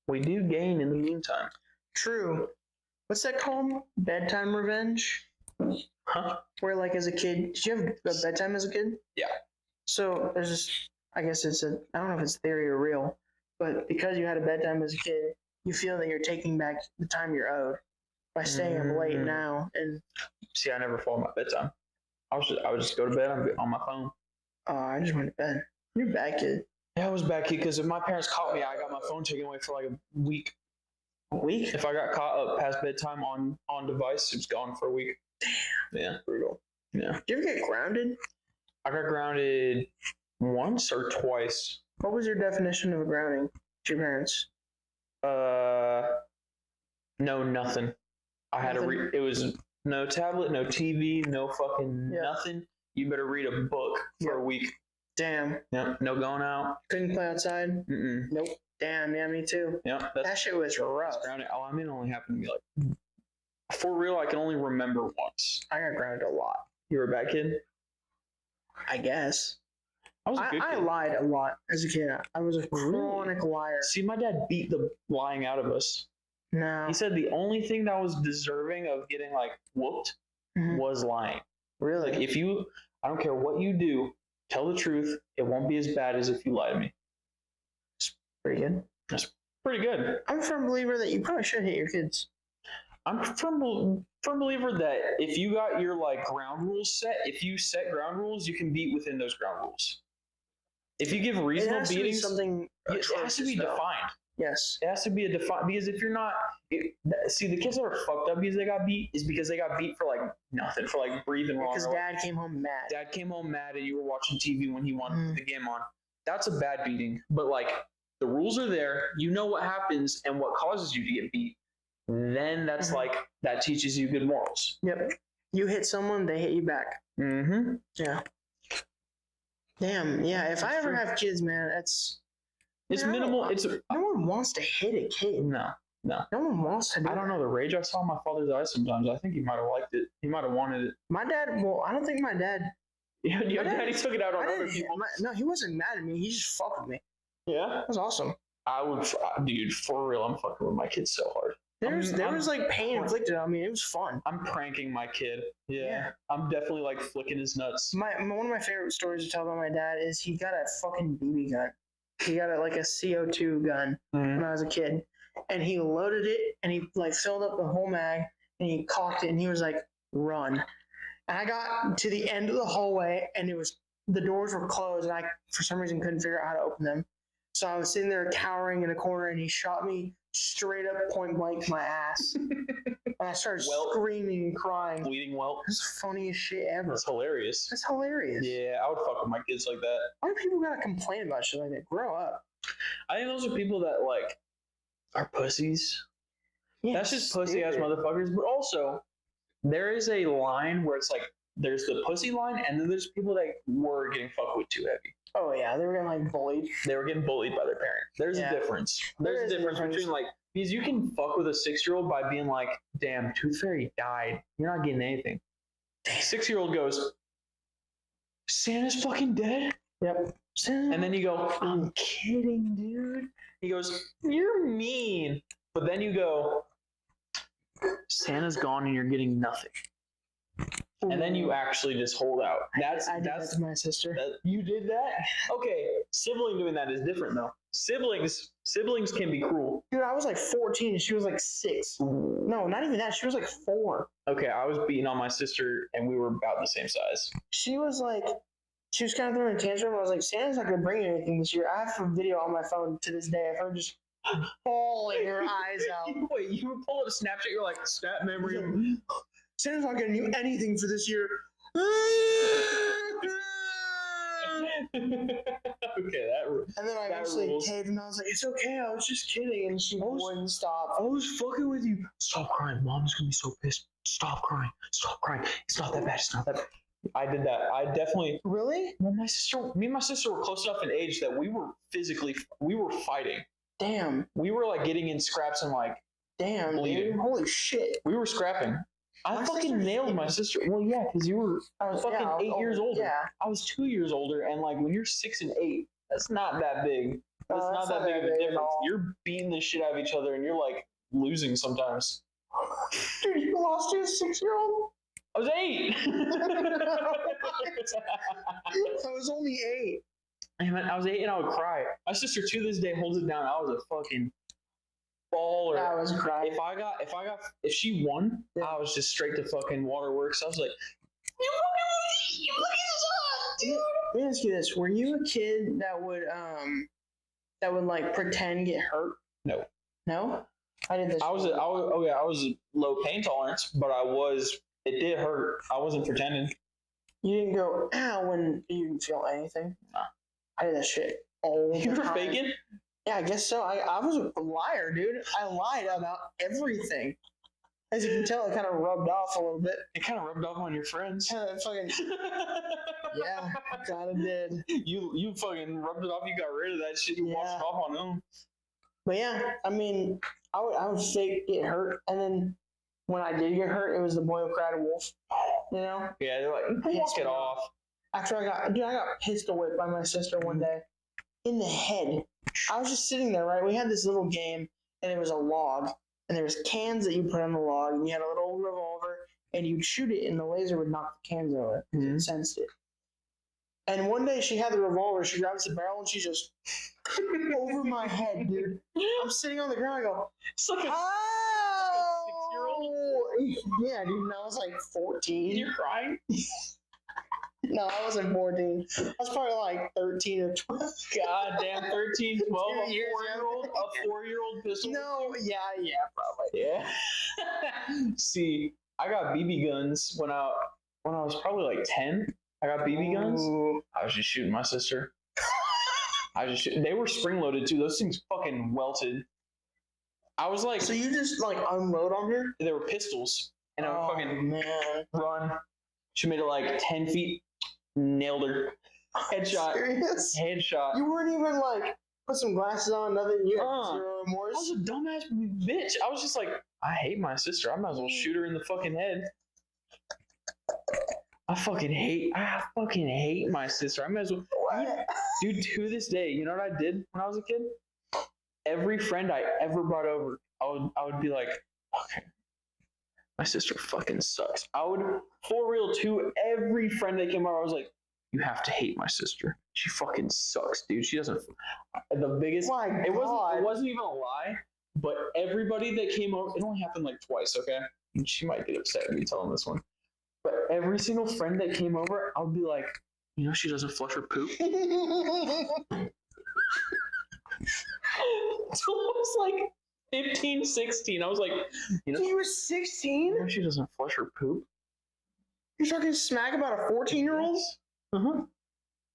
We do gain in the meantime. True. What's that called? Bedtime revenge? Huh? Where, like, as a kid, did you have a bedtime as a kid? Yeah. So there's this, I guess it's a, I don't know if it's theory or real, but because you had a bedtime as a kid, you feel that you're taking back the time you're owed by staying up late now. And see, I never followed my bedtime. I would just go to bed on my phone. Oh, I just went to bed. You're a bad kid. Yeah, I was a bad kid because if my parents caught me, I got my phone taken away for like a week. A week? If I got caught up past bedtime on device, it was gone for a week. Damn. Yeah. Brutal. Yeah. Did you ever get grounded? I got grounded once or twice. What was your definition of a grounding to your parents? No, nothing. I had to it was no tablet, no TV, no fucking nothing. You better read a book for a week. Damn. Yep. No going out. Couldn't play outside? Mm-mm. Nope. Damn, yeah, me too. Yep. That shit was rough. Grounded. Oh, I mean, it only happened to me like, for real, I can only remember once. I got grounded a lot. You were a bad kid? I guess. I was a good kid. I lied a lot as a kid. I was a chronic liar. See, my dad beat the lying out of us. No. He said the only thing that was deserving of getting like whooped was lying. Really? Like I don't care what you do, tell the truth. It won't be as bad as if you lie to me. It's pretty good. That's pretty good. I'm a firm believer that you probably should hit your kids. I'm a firm believer that if you got your like ground rules set, if you set ground rules, you can beat within those ground rules. If you give reasonable beatings, it has to be defined. Yes. It has to be a defined, because if you're not, see, the kids that are fucked up because they got beat is because they got beat for like nothing, for like breathing wrong. Because dad came home mad. Dad came home mad and you were watching TV when he wanted to put the game on. That's a bad beating. But like, the rules are there. You know what happens and what causes you to get beat. Then that's like, that teaches you good morals. Yep. You hit someone, they hit you back. Mm-hmm. Yeah. Damn. Yeah. If I ever have kids, man, it's minimal. No one wants to hit a kid. No. No one wants to do I don't know the rage I saw in my father's eyes sometimes. I think he might have liked it. He might have wanted it. My dad, well, I don't think my dad. Yeah, your daddy took it out on other people. No, he wasn't mad at me. He just fucked with me. Yeah? That was awesome. I would, dude, for real, I'm fucking with my kids so hard. There was like pain inflicted on me. It was fun. I'm pranking my kid. Yeah. I'm definitely like flicking his nuts. One of my favorite stories to tell about my dad is he got a fucking BB gun. He got like a CO2 gun when I was a kid. And he loaded it and he like filled up the whole mag and he cocked it and he was like, run. And I got to the end of the hallway and the doors were closed and I, for some reason, couldn't figure out how to open them. So I was sitting there cowering in a corner and he shot me straight up point blank to my ass. And I started screaming and crying. Bleeding welt. This is the funniest shit ever. That's hilarious. That's hilarious. Yeah, I would fuck with my kids like that. Why do people gotta complain about shit like that? Grow up. I think those are people that like are pussies. Yeah, that's just pussy ass motherfuckers. But also, there is a line where it's like there's the pussy line, and then there's people that were getting fucked with too heavy. Oh yeah, they were getting like bullied. They were getting bullied by their parent. There's a difference. There's a difference between like, because you can fuck with a 6-year-old by being like, damn, Tooth Fairy died. You're not getting anything. 6-year-old goes, Santa's fucking dead? Yep. And then you go, I'm kidding, dude. He goes, you're mean. But then you go, Santa's gone and you're getting nothing. And then you actually just hold out. I did that to my sister. You did that? Okay, sibling doing that is different though. Siblings can be cruel. Dude, I was like 14 and she was like 6. No, not even that. She was like 4. Okay, I was beating on my sister and we were about the same size. She was kind of throwing a tantrum. I was like, Santa's not going to bring you anything this year. I have a video on my phone to this day of her just bawling her eyes out. Wait, you would pull up Snapchat, you're like, snap memory. Santa's not getting you anything for this year. Okay, and then I eventually caved and I was like, it's okay, I was just kidding. And she wouldn't stop. I was fucking with you. Stop crying. Mom's going to be so pissed. Stop crying. Stop crying. It's not that bad. It's not that bad. I did that. I definitely. Really? Well, me and my sister were close enough in age that we were fighting. Damn. We were like getting in scraps and like. Damn, bleeding. Dude. Holy shit. We were scrapping. I fucking nailed my sister. Well, yeah, because you were fucking 8 years older. Yeah. I was 2 years older, and like when you're 6 and 8, that's not that big. That's not that big of a difference. You're beating the shit out of each other, and you're like losing sometimes. Dude, you lost to a 6-year-old? I was 8. I was only 8. I was 8 and I would cry. My sister to this day holds it down. I was a fucking baller. I was crying. If she won, I was just straight to fucking waterworks. I was like, you fucking look at this, dude. Let me ask you this: were you a kid that would like pretend get hurt? No. No. I did this. I was low pain tolerance, but it did hurt. I wasn't pretending. You didn't go ow when you didn't feel anything. Nah. I did that shit all the time. You were faking? Yeah, I guess so. I was a liar, dude. I lied about everything. As you can tell, it kind of rubbed off a little bit. It kind of rubbed off on your friends. Fucking, yeah, kind of did. You fucking rubbed it off. You got rid of that shit. You washed it off on them. But yeah, I mean, I would fake get hurt, and then when I did get hurt, it was the boy who cried wolf. You know? Yeah, they're like, walk it off. After I got pistol whipped by my sister one day in the head. I was just sitting there, right? We had this little game, and it was a log, and there was cans that you put on the log, and you had a little revolver, and you'd shoot it, and the laser would knock the cans over. It sensed it. And one day she had the revolver, she grabs the barrel, and she just over my head, dude. I'm sitting on the ground, I go, it's like a 6-year-old? Yeah, dude, and I was like 14. You're crying? No, I wasn't 14. I was probably like 13 or 12. God damn, 13, 12, a 2 years four-year-old, a 4-year-old pistol? No, yeah, probably. Yeah. See, I got BB guns when I was probably like 10. I got BB guns. Ooh. I was just shooting my sister. They were spring loaded too. Those things fucking welted. I was like, so you just like unload on her? They were pistols, and I would fucking man. run. She made it like 10 feet. Nailed her. Headshot. Serious? Headshot. You weren't even like put some glasses on, nothing. You had zero remorse. I was a dumbass bitch. I was just like, I hate my sister. I might as well shoot her in the fucking head. I fucking hate my sister. I might as well. Dude, to this day, you know what I did when I was a kid? Every friend I ever brought over, I would be like, okay, my sister fucking sucks. I would, for real, to every friend that came over, I was like, you have to hate my sister. She fucking sucks, dude. She doesn't. The biggest. It wasn't even a lie. But everybody that came over, it only happened like twice, okay? And she might get upset at me telling this one. But every single friend that came over, I would be like, you know, she doesn't flush her poop. So I was like 15, 16. I was like, you know, you were 16? You know she doesn't flush her poop. You're talking smack about a 14-year-old? Uh-huh.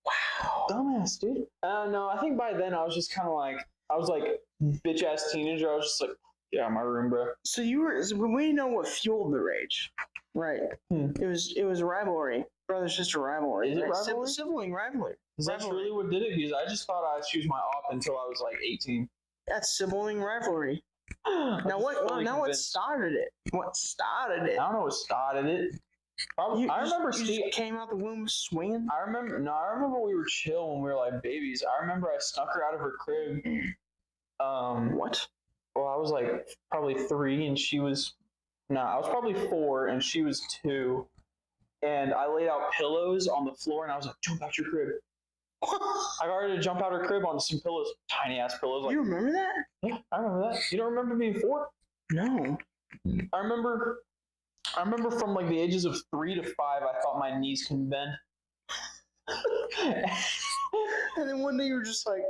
Wow. Dumbass, dude. No, I think by then I was just kind of like, I was like bitch ass teenager. I was just like, get out of my room, bro. So we know what fueled the rage, right? It was rivalry, brother sister rivalry. Is it rivalry? Sibling rivalry. Is that really what did it? Because I just thought I'd choose my op until I was like 18. That's sibling rivalry. What started it? What started it? I don't know what started it. Probably, I remember Steve came out the womb swinging. I remember we were chill when we were like babies. I remember I snuck her out of her crib. What? Well, I was like probably 3, and I was probably 4, and she was 2. And I laid out pillows on the floor, and I was like, "Jump out your crib." I got her to jump out her crib onto some pillows, tiny ass pillows. Like, you remember that? Yeah, I remember that. You don't remember being 4? No. I remember from like the ages of 3 to 5, I thought my knees can bend. And then one day you were just like,